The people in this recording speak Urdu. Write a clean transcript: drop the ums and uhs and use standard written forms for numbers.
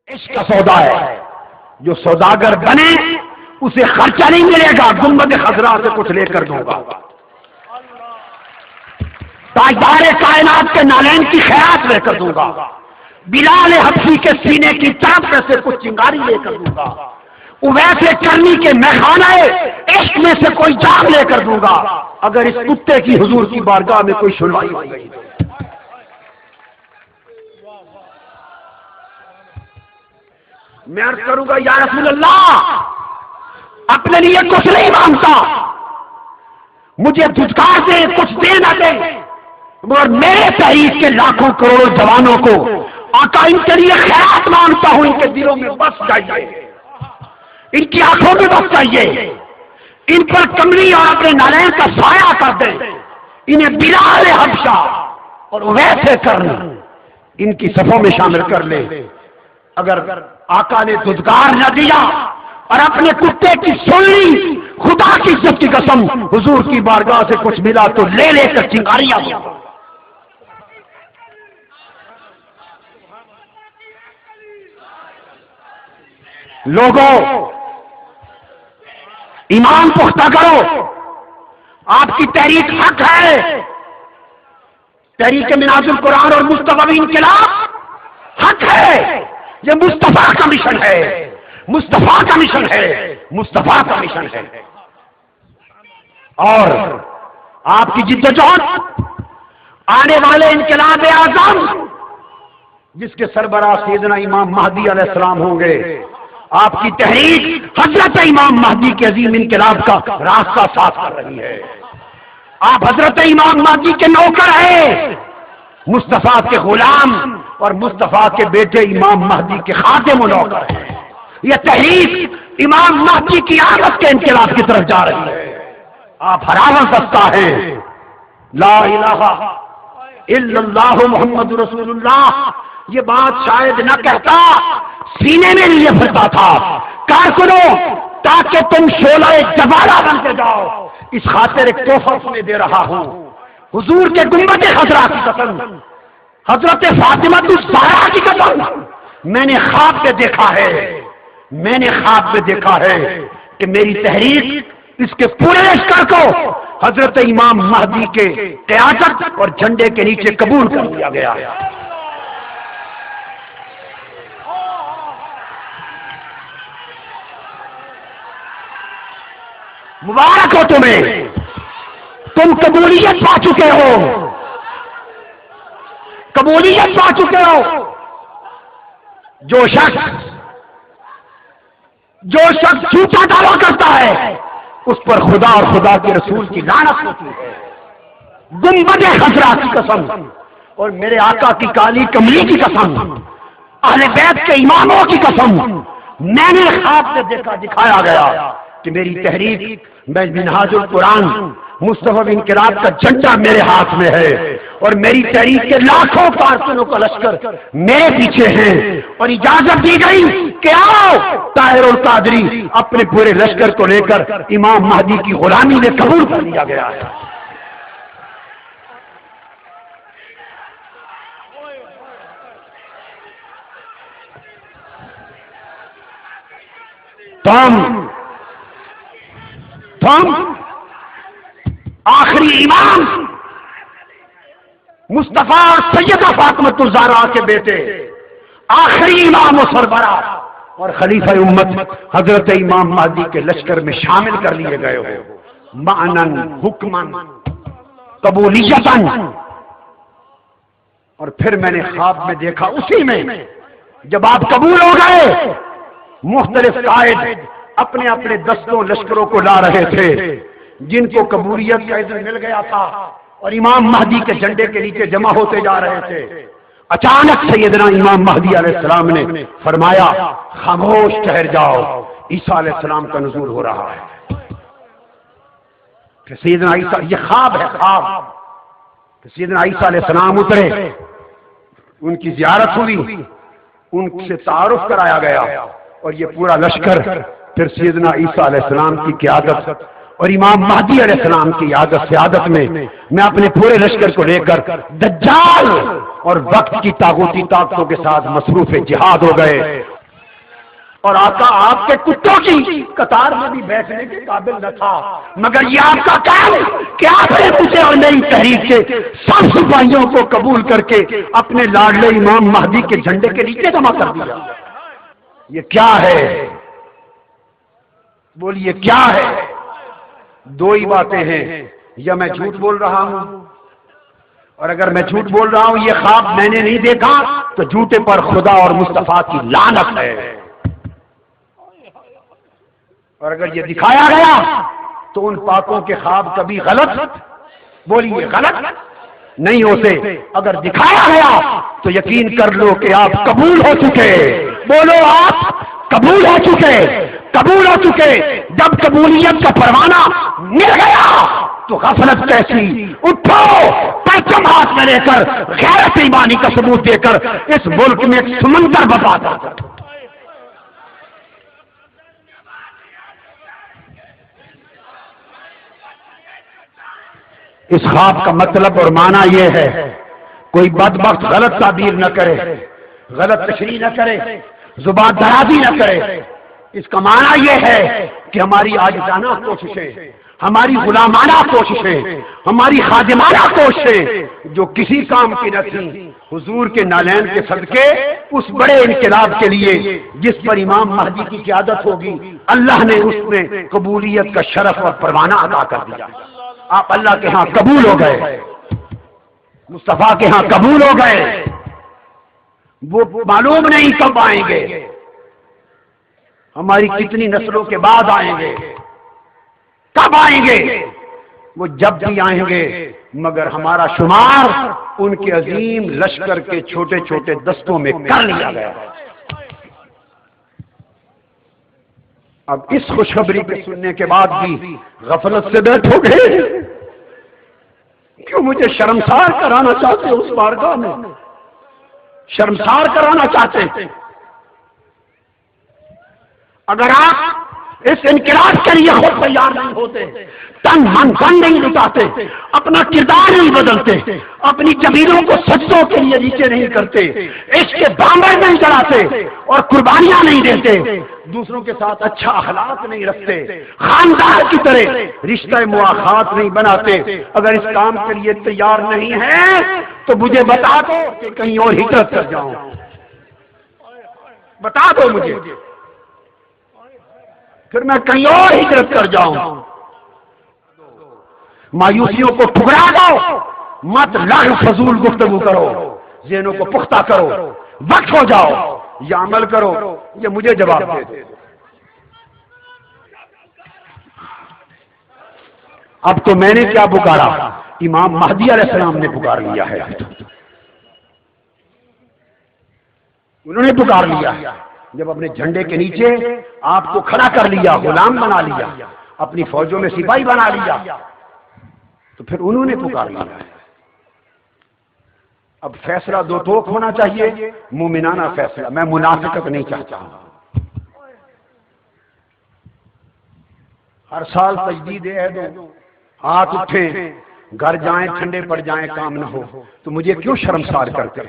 عشق کا سودا ہے، جو سوداگر بنے اسے خرچہ نہیں ملے گا، گنبد خضرا سے کچھ لے کر دوں گا، تاجدار کائنات کے نالین کی خیرات لے کر دوں گا، بلال حبشی کے سینے کی طرف میں سے کچھ چنگاری لے کر دوں گا، اویس کرنی کے میخانہ عشق میں سے کوئی جام لے کر دوں گا، اگر اس کتے کی حضور کی بارگاہ میں کوئی سنوائی ہو گئی۔ میں عرض کروں گا یا رسول اللہ، اپنے لیے کچھ نہیں مانگتا، مجھے دھتکار دے کچھ دے نہ دے، مگر میرے تحریک کے لاکھوں کروڑوں جوانوں کو آقا ان کے لیے خیرات مانگتا ہوں، ان کے دلوں میں بس چاہیے، ان کی آنکھوں میں بس چاہیے، ان پر کملی اور اپنے نالین کا سایہ کر دیں، انہیں بلال حبشہ اور ویسے کرنا ان کی صفوں میں شامل کر لے۔ اگر آقا نے دھتکار نہ دیا اور اپنے کتے کی سن لی، خدا کی عزت کی قسم حضور کی بارگاہ سے کچھ ملا تو لے لے کر چنگاریاں۔ لوگوں ایمان پختہ کرو، آپ کی تحریک حق ہے، تحریک منہاج القرآن اور مصطفی انقلاب حق ہے، یہ مصطفیٰ کا مشن ہے، مصطفیٰ کا مشن ہے، مصطفیٰ کا مشن ہے، اور آپ کی جدوجہد آنے والے انقلاب اعظم جس کے سربراہ سیدنا امام مہدی علیہ السلام ہوں گے، آپ کی تحریک حضرت امام مہدی کے عظیم انقلاب کا راستہ صاف کر رہی ہے۔ آپ حضرت امام مہدی کے نوکر ہیں، مصطفیٰ کے غلام اور مصطفیٰ کے بیٹے امام مہدی کے خادم و نوکر ہیں۔ یہ تحریک امام مہدی کی آمد کے انقلاب کی طرف جا رہی ہے۔ آپ ہراون دستہ ہیں، لا الہ الا اللہ محمد رسول اللہ، یہ بات شاید نہ کہتا، سینے میں لیے پھرتا تھا، کارکنوں تاکہ تم شعلہ جبارہ بن کے جاؤ، اس خاطر ایک تحفہ تمہیں دے رہا ہوں، حضور کے گنبد خضرا کی قسم، حضرت فاطمہ الزہرا کی قسم، میں نے خواب میں دیکھا ہے، میں نے خواب میں دیکھا ہے کہ میری تحریک اس کے پورے لشکر کو حضرت امام مہدی کے قیادت اور جھنڈے کے نیچے قبول کر لیا گیا ہے۔ مبارک ہو تمہیں، تم قبولیت پا چکے ہو، قبولیت پا چکے ہو۔ جو شخص جھوٹا دعویٰ کرتا ہے اس پر خدا اور خدا کے رسول کی لعنت ہوتی ہے۔ گنبد خضرا کی قسم اور میرے آقا کی کالی کملی کی قسم، اہل بیت کے اماموں کی قسم، میں نے خواب سے دیکھا، دکھایا گیا کہ میری تحریک میں منہاج القرآن مصطفی انقلاب کا جھنڈا میرے ہاتھ میں ہے، اور میری تحریک کے لاکھوں کارکنوں کا لشکر میرے پیچھے ہیں، اور اجازت دی گئی کہ آؤ طاہر القادری اپنے پورے لشکر کو لے کر امام مہدی کی غلامی میں قبول کر لیا گیا ہے۔ تم آخری امام مصطفیٰ اور سیدہ فاطمہ الزہرا کے بیٹے، آخری امام و سربراہ اور خلیفہ امت حضرت امام مہدی کے لشکر میں شامل کر لیے گئے ہو، معنن، حکمن، قبولیتن۔ اور پھر میں نے خواب میں دیکھا، اسی میں جب آپ قبول ہو گئے، مختلف قائد اپنے اپنے دستوں لشکروں کو لا رہے تھے، جن کو قبولیت کا اذن مل گیا تھا اور امام مہدی کے جھنڈے کے نیچے جمع ہوتے جا رہے تھے۔ اچانک سیدنا امام مہدی علیہ السلام نے فرمایا، خاموش ٹھہر جاؤ، عیسیٰ علیہ السلام کا نزول ہو رہا ہے۔ کہ سیدنا عیسیٰ، یہ خواب ہے، خواب کہ سیدنا عیسیٰ علیہ السلام اترے، ان کی زیارت ہوئی، ان سے تعارف کرایا گیا، اور یہ پورا لشکر پھر سیدنا عیسیٰ علیہ السلام کی قیادت اور امام مہدی علیہ السلام کی سیادت میں اپنے پورے لشکر کو لے کر دجال اور وقت کی طاغوتی طاقتوں کے ساتھ مصروف جہاد ہو گئے۔ اور آقا آپ کے کتوں کی قطار میں بھی بیٹھنے کے قابل نہ تھا، مگر یہ آپ کا کام کہ آپ نے مجھے اور نئی تحریک کے سب سپاہیوں کو قبول کر کے اپنے لاڈلے امام مہدی کے جھنڈے کے نیچے جمع کر دیا۔ یہ کیا ہے؟ بولیے کیا ہے؟ دو ہی باتیں ہیں، یا میں جھوٹ بول رہا ہوں، اور اگر میں جھوٹ بول رہا ہوں یہ خواب میں نے نہیں دیکھا تو جھوٹے پر خدا اور مصطفیٰ کی لعنت ہے، اور اگر یہ دکھایا گیا تو ان پاکوں کے خواب کبھی غلط، بولیے غلط نہیں ہوتے، اگر دکھایا گیا تو یقین کر لو کہ آپ قبول ہو چکے، بولو آپ قبول ہو چکے، قبول ہو چکے۔ جب قبولیت کا پروانہ مل گیا تو غفلت کیسی، اٹھو پرچم ہاتھ میں لے کر غیرت ایمانی کا ثبوت دے کر اس ملک میں ایک سمندر برپا کر۔ اس خواب کا مطلب اور معنی یہ ہے، کوئی بدبخت غلط تعبیر نہ کرے، غلط تشریح نہ کرے، زبان درازی نہ کرے۔ اس کا معنی یہ ہے کہ ہماری عاجزانہ کوششیں، ہماری غلامانہ کوششیں، ہماری خادمانہ کوششیں جو کسی کام کی نہ تھیں، حضور کے نالین کے صدقے اس بڑے انقلاب کے لیے جس پر امام مہدی کی قیادت ہوگی، اللہ نے اس میں قبولیت کا شرف اور پروانہ عطا کر دیا۔ آپ اللہ کے ہاں قبول ہو گئے، مصطفیٰ کے ہاں قبول ہو گئے۔ وہ معلوم نہیں کب آئیں گے، ہماری کتنی نسلوں کے بعد آئیں گے، کب آئیں گے، وہ جب بھی آئیں گے، مگر ہمارا شمار ان کے عظیم لشکر کے چھوٹے چھوٹے دستوں میں کر لیا گیا۔ اب اس خوشخبری کے سننے کے بعد بھی غفلت سے بیٹھو گے؟ کیوں مجھے شرمسار کرانا چاہتے اس بارگاہ میں؟ شرمسار کرانا چاہتے؟ اگر آپ اس انقلاب کے لیے خود تیار نہیں ہوتے، تن من دن نہیں لٹاتے، اپنا کردار نہیں بدلتے، اپنی زمینوں کو سجدوں کے لیے نیچے نہیں کرتے، اس کے دامن نہیں چڑھاتے اور قربانیاں نہیں دیتے، دوسروں کے ساتھ اچھا اخلاق نہیں رکھتے، خاندان کی طرح رشتہ مواخات نہیں بناتے، اگر اس کام کے لیے تیار نہیں ہے تو مجھے بتا دو کہ کہیں اور ہجرت کر جاؤں، بتا دو مجھے، پھر میں کہیں اور ہجرت کر جاؤں۔ مایوسیوں کو ٹھکرا دو، مت لغو فضول گفتگو کرو، ذہنوں کو پختہ کرو، وقت ہو جاؤ یا عمل کرو، یہ مجھے جواب دے دو۔ اب تو میں نے کیا پکارا، امام مہدی علیہ السلام نے پکار لیا ہے، انہوں نے پکار لیا۔ جب اپنے جھنڈے کے نیچے آپ کو کھڑا کر لیا، غلام بنا لیا، اپنی فوجوں میں سپاہی بنا لیا، تو پھر انہوں نے پکار لیا۔ اب فیصلہ دو ٹوک ہونا چاہیے، مومنانہ فیصلہ، میں منافقت نہیں چاہتا ہوں۔ ہر سال تجدید عہد ہو، ہاتھ اٹھیں، گھر جائیں، ٹھنڈے پڑ جائیں، کام نہ ہو تو مجھے کیوں شرمسار کرتے؟